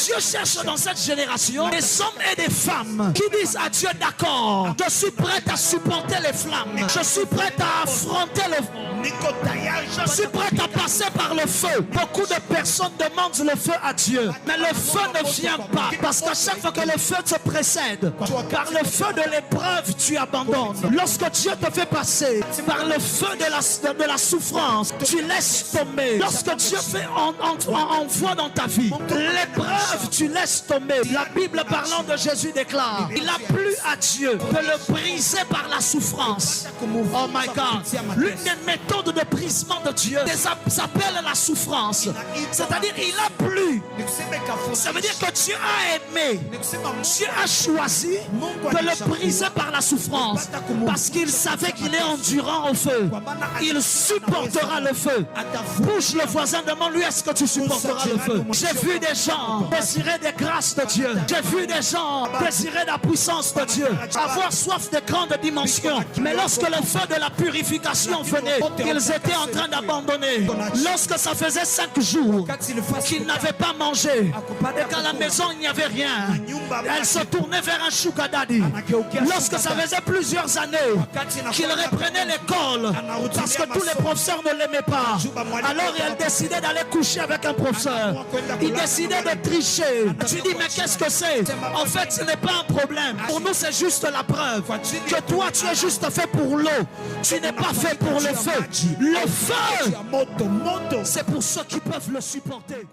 Dieu cherche dans cette génération des hommes et des femmes qui disent à Dieu, d'accord, je suis prête à supporter les flammes. Je suis prête à affronter je suis prête à passer par le feu. Beaucoup de personnes demandent le feu à Dieu, mais le feu ne vient pas. Parce qu'à chaque fois que le feu te précède, par le feu de l'épreuve, tu abandonnes. Lorsque Dieu te fait passer par le feu de la souffrance, tu laisses tomber. Lorsque Dieu fait envoie dans ta vie l'épreuve, tu laisses tomber. La Bible parlant de Jésus déclare, il a plu à Dieu de le briser par la souffrance. Oh my God. L'une des méthodes de brisement de Dieu s'appelle la souffrance. C'est-à-dire il a plu. Ça veut dire que Dieu a aimé. Dieu a choisi de le briser par la souffrance. Parce qu'il savait qu'il est endurant au feu. Il supportera le feu. Bouge le voisin, demande-lui, est-ce que tu supporteras le feu? J'ai vu des gens désirer des grâces de Dieu. J'ai vu des gens désirer la puissance de Dieu. Avoir soif de grandes dimensions. Mais lorsque le feu de la purification venait, ils étaient en train d'abandonner. Lorsque ça faisait 5 jours qu'ils n'avaient pas mangé et qu'à la maison il n'y avait rien, elles se tournaient vers un sugar daddy. Lorsque ça faisait plusieurs années qu'ils reprenaient l'école parce que tous les professeurs ne l'aimaient pas, alors elles décidaient d'aller coucher avec un professeur. Ils décidaient de tricher. Tu dis mais qu'est-ce que c'est? En fait ce n'est pas un problème. Pour nous c'est juste la preuve que toi tu es juste fait pour l'eau. Tu n'es pas fait pour le feu. Le feu, c'est pour ceux qui peuvent le supporter.